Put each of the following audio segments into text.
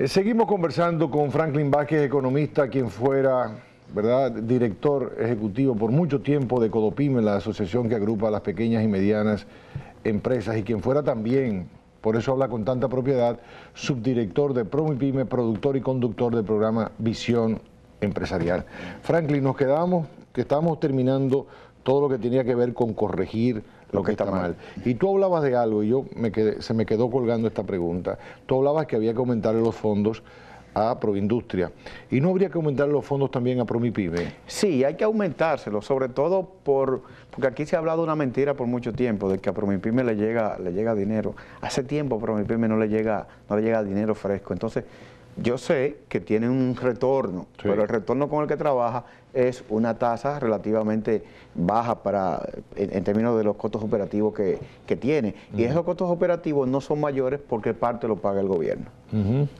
Seguimos conversando con Franklin Vázquez, economista, quien fuera, ¿verdad?, director ejecutivo por mucho tiempo de Codopyme, la asociación que agrupa a las pequeñas y medianas empresas, y quien fuera también, por eso habla con tanta propiedad, subdirector de Promipyme, productor y conductor del programa Visión Empresarial. Franklin, nos quedamos, que estábamos terminando todo lo que tenía que ver con corregir lo que está mal. Y tú hablabas de algo y se me quedó colgando esta pregunta. Tú hablabas que había que aumentarle los fondos a Proindustria. ¿Y no habría que aumentar los fondos también a Promipyme? Sí, hay que aumentárselos, sobre todo porque aquí se ha hablado una mentira por mucho tiempo, de que a Promipyme le llega dinero. Hace tiempo a Promipyme no le llega dinero fresco. Entonces, yo sé que tiene un retorno, sí, pero el retorno con el que trabaja es una tasa relativamente baja en términos de los costos operativos que tiene. Y esos costos operativos no son mayores porque parte lo paga el gobierno.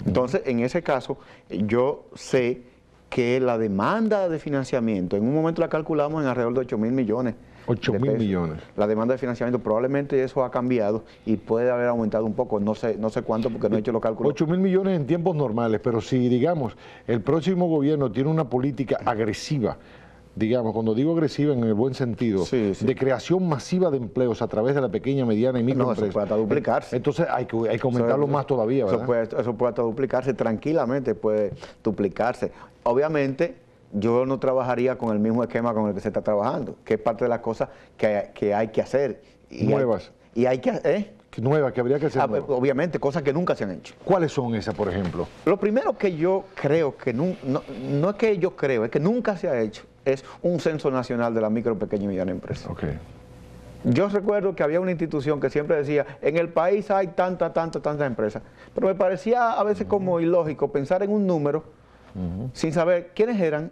Entonces, en ese caso, yo sé que la demanda de financiamiento, en un momento la calculamos en alrededor de 8.000 millones. 8.000 millones. La demanda de financiamiento, probablemente eso ha cambiado y puede haber aumentado un poco, no sé cuánto porque no he hecho los cálculos. 8.000 millones en tiempos normales, pero si, digamos, el próximo gobierno tiene una política agresiva, digamos, cuando digo agresiva en el buen sentido, sí, de creación masiva de empleos a través de la pequeña, mediana y microempresa. No, eso puede hasta duplicarse. Entonces hay que aumentarlo más todavía, ¿verdad? Eso puede hasta duplicarse, tranquilamente puede duplicarse. Obviamente, yo no trabajaría con el mismo esquema con el que se está trabajando, que es parte de las cosas que hay que hacer. Nuevas. Nuevas, que habría que hacer. Obviamente, cosas que nunca se han hecho. ¿Cuáles son esas, por ejemplo? Lo primero que yo creo, no es que yo creo, es que nunca se ha hecho, es un censo nacional de la micro, pequeña y mediana empresa. Okay. Yo recuerdo que había una institución que siempre decía, en el país hay tantas empresas, pero me parecía a veces como ilógico pensar en un número sin saber quiénes eran,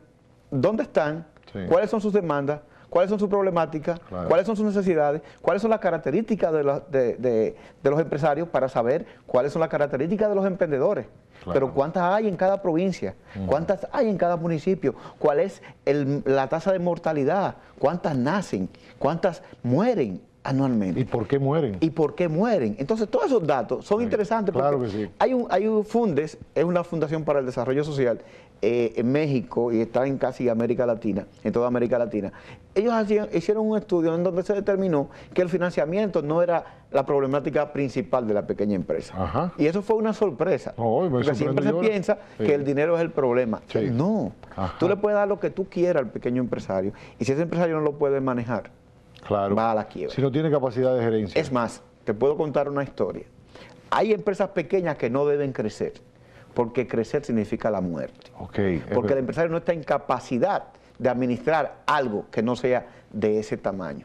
dónde están, cuáles son sus demandas, cuáles son sus problemáticas, cuáles son sus necesidades, cuáles son las características de los empresarios para saber cuáles son las características de los emprendedores. Pero cuántas hay en cada provincia, cuántas hay en cada municipio, cuál es la tasa de mortalidad, cuántas nacen, cuántas mueren anualmente. ¿Y por qué mueren? ¿Y por qué mueren? Entonces, todos esos datos son interesantes porque que sí. hay un Fundes, es una fundación para el desarrollo social en México y está en casi América Latina, en toda América Latina. Ellos hicieron un estudio en donde se determinó que el financiamiento no era la problemática principal de la pequeña empresa. Ajá. Y eso fue una sorpresa. Porque siempre se piensa que el dinero es el problema. Sí. No. Ajá. Tú le puedes dar lo que tú quieras al pequeño empresario y si ese empresario no lo puede manejar, va a la quiebra. Si no tiene capacidad de gerencia. Es más, te puedo contar una historia. Hay empresas pequeñas que no deben crecer, porque crecer significa la muerte. Porque el empresario no está en capacidad de administrar algo que no sea de ese tamaño.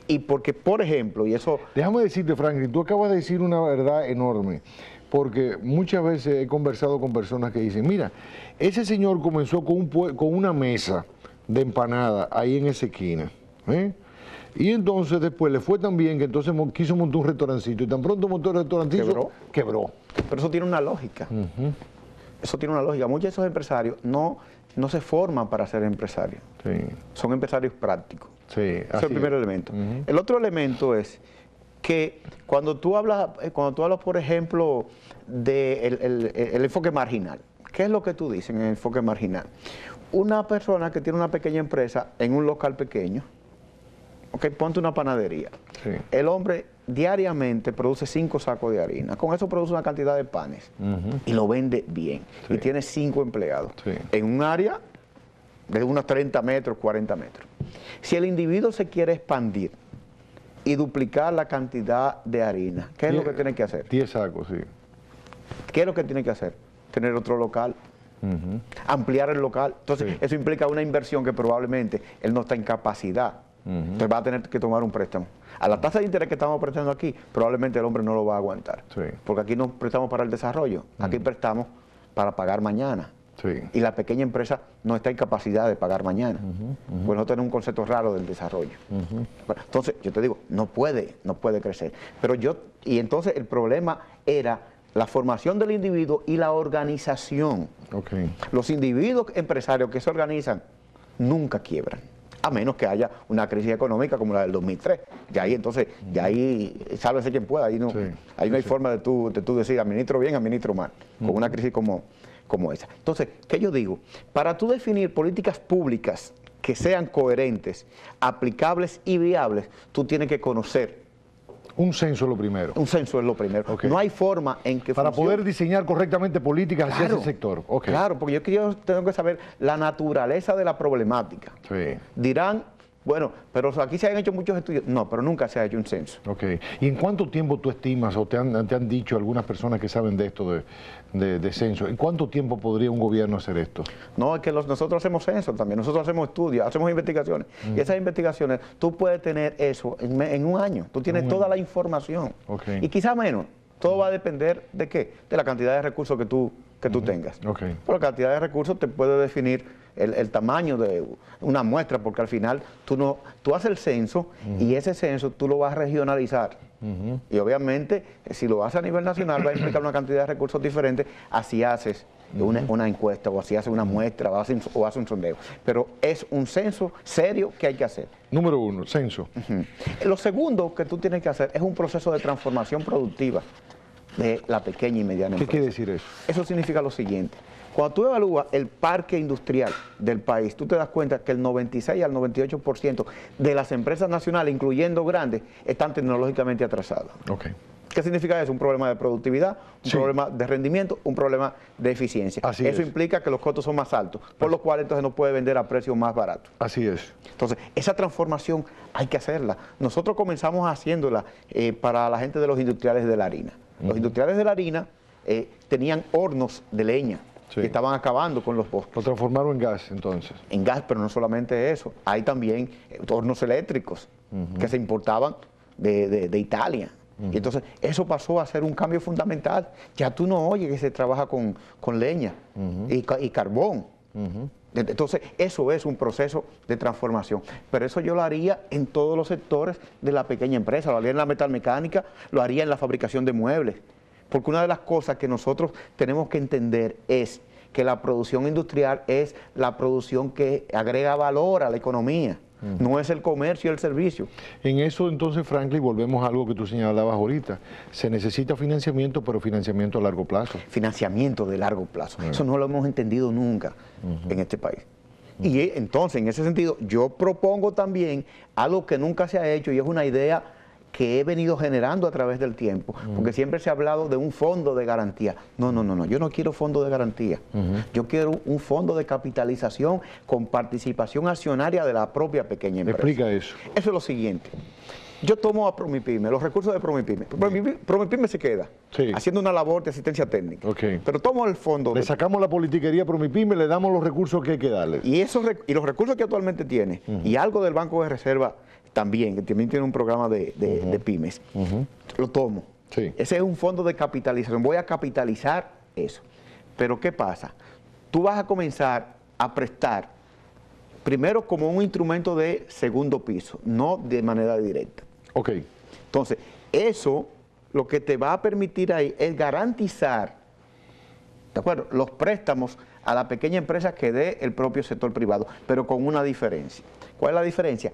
Y porque, por ejemplo, y eso... Déjame decirte, Franklin, tú acabas de decir una verdad enorme, porque muchas veces he conversado con personas que dicen, mira, ese señor comenzó con una mesa de empanada ahí en esa esquina, y entonces después le fue tan bien que entonces quiso montar un restaurancito y tan pronto montó el restaurancito, quebró. Pero eso tiene una lógica. Eso tiene una lógica. Muchos de esos empresarios no se forman para ser empresarios. Son empresarios prácticos. Ese es el primer elemento. El otro elemento es que cuando tú hablas, por ejemplo, del enfoque marginal, ¿qué es lo que tú dices en el enfoque marginal? Una persona que tiene una pequeña empresa en un local pequeño, ponte una panadería. El hombre diariamente produce 5 sacos de harina. Con eso produce una cantidad de panes y lo vende bien. Y tiene 5 empleados en un área de unos 30 metros, 40 metros. Si el individuo se quiere expandir y duplicar la cantidad de harina, ¿qué es lo que tiene que hacer? 10 sacos, sí. ¿Qué es lo que tiene que hacer? Tener otro local. Ampliar el local. Entonces, eso implica una inversión que probablemente él no está en capacidad. Entonces va a tener que tomar un préstamo. A la tasa de interés que estamos prestando aquí, probablemente el hombre no lo va a aguantar. Porque aquí no prestamos para el desarrollo, aquí prestamos para pagar mañana. Y la pequeña empresa no está en capacidad de pagar mañana. Pues no tiene un concepto raro del desarrollo. Bueno, entonces, yo te digo, no puede crecer. Y entonces el problema era la formación del individuo y la organización. Los individuos empresarios que se organizan nunca quiebran. a menos que haya una crisis económica como la del 2003. Ya ahí entonces, ya ahí sálvese quien pueda, ahí no, ahí no hay forma de tú decir administro bien, administro mal, con una crisis como esa. Entonces, ¿qué yo digo? Para tú definir políticas públicas que sean coherentes, aplicables y viables, tú tienes que conocer. Un censo es lo primero. Un censo es lo primero. Okay. No hay forma en que para poder diseñar correctamente políticas hacia ese sector. Okay. Claro, porque yo tengo que saber la naturaleza de la problemática. Sí. Dirán, bueno, pero aquí se han hecho muchos estudios. No, pero nunca se ha hecho un censo. Ok. ¿Y en cuánto tiempo tú estimas, o te han dicho algunas personas que saben de esto de censo, en cuánto tiempo podría un gobierno hacer esto? No, es que nosotros hacemos censo también, nosotros hacemos estudios, hacemos investigaciones. Y esas investigaciones, tú puedes tener eso en un año. Tú tienes toda la información. Okay. Y quizá menos. Todo va a depender de qué, de la cantidad de recursos que tú tengas. Okay. Por la cantidad de recursos te puede definir el tamaño de una muestra, porque al final tú haces el censo y ese censo tú lo vas a regionalizar. Y obviamente, si lo haces a nivel nacional, va a implicar una cantidad de recursos diferentes, así haces una encuesta, o así haces una muestra, o haces un sondeo. Pero es un censo serio que hay que hacer. Número uno, censo. Lo segundo que tú tienes que hacer es un proceso de transformación productiva de la pequeña y mediana empresa. ¿Qué quiere decir eso? Eso significa lo siguiente. Cuando tú evalúas el parque industrial del país, tú te das cuenta que el 96 al 98% de las empresas nacionales, incluyendo grandes, están tecnológicamente atrasadas. Okay. ¿Qué significa eso? Un problema de productividad, un problema de rendimiento, un problema de eficiencia. Eso implica que los costos son más altos, por lo cual entonces no puede vender a precios más baratos. Así es. Entonces, esa transformación hay que hacerla. Nosotros comenzamos haciéndola para la gente de los industriales de la harina. Los industriales de la harina tenían hornos de leña. Sí. Que estaban acabando con los bosques. Lo transformaron en gas, entonces. En gas, pero no solamente eso. Hay también hornos eléctricos que se importaban de Italia. Y entonces, eso pasó a ser un cambio fundamental. Ya tú no oyes que se trabaja con leña y carbón. Entonces, eso es un proceso de transformación. Pero eso yo lo haría en todos los sectores de la pequeña empresa. Lo haría en la metalmecánica, lo haría en la fabricación de muebles. Porque una de las cosas que nosotros tenemos que entender es que la producción industrial es la producción que agrega valor a la economía, no es el comercio y el servicio. En eso entonces, Franklin, volvemos a algo que tú señalabas ahorita. Se necesita financiamiento, pero financiamiento a largo plazo. Financiamiento de largo plazo. Eso no lo hemos entendido nunca en este país. Y entonces, en ese sentido, yo propongo también algo que nunca se ha hecho y es una idea que he venido generando a través del tiempo, porque siempre se ha hablado de un fondo de garantía. No, yo no quiero fondo de garantía. Yo quiero un fondo de capitalización con participación accionaria de la propia pequeña empresa. Explica eso. Eso es lo siguiente. Yo tomo a Promipyme, los recursos de Promipyme. Promipyme se queda haciendo una labor de asistencia técnica. Pero tomo el fondo. Le sacamos la politiquería a Promipyme, le damos los recursos que hay que darle. Y los recursos que actualmente tiene, y algo del Banco de Reserva también, que también tiene un programa de pymes, lo tomo. Ese es un fondo de capitalización, voy a capitalizar eso. Pero ¿qué pasa? Tú vas a comenzar a prestar, primero como un instrumento de segundo piso, no de manera directa. Entonces, eso lo que te va a permitir ahí es garantizar, ¿de acuerdo?, los préstamos a la pequeña empresa que dé el propio sector privado, pero con una diferencia. ¿Cuál es la diferencia?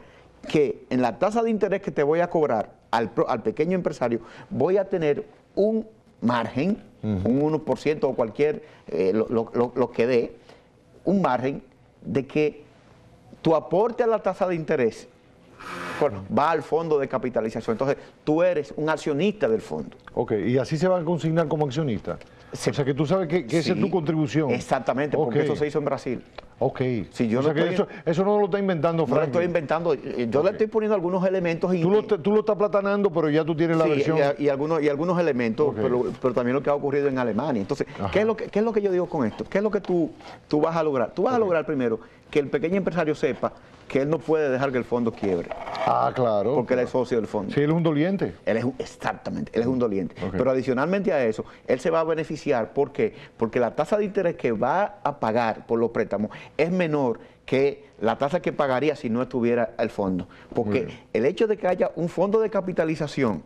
Que en la tasa de interés que te voy a cobrar al pequeño empresario, voy a tener un margen, un 1% o cualquier, lo que dé, un margen de que tu aporte a la tasa de interés va al fondo de capitalización. Entonces, tú eres un accionista del fondo. Y así se van a consignar como accionista. O sea, que tú sabes que esa es tu contribución. Exactamente, porque eso se hizo en Brasil. Sí, yo eso no lo está inventando Franklin. No lo estoy inventando, yo le estoy poniendo algunos elementos. Tú lo estás platanando, pero ya tú tienes la versión. Y algunos elementos, pero también lo que ha ocurrido en Alemania. Entonces, ¿qué es lo que yo digo con esto? ¿Qué es lo que tú vas a lograr? Tú vas a lograr primero que el pequeño empresario sepa que él no puede dejar que el fondo quiebre. Claro. Porque él es socio del fondo. Sí, él es un doliente. Exactamente, él es un doliente. Pero adicionalmente a eso, él se va a beneficiar. ¿Por qué? Porque la tasa de interés que va a pagar por los préstamos es menor que la tasa que pagaría si no estuviera el fondo. Porque el hecho de que haya un fondo de capitalización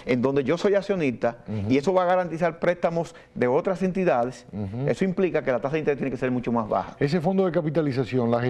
en donde yo soy accionista y eso va a garantizar préstamos de otras entidades, eso implica que la tasa de interés tiene que ser mucho más baja. Ese fondo de capitalización, la gestión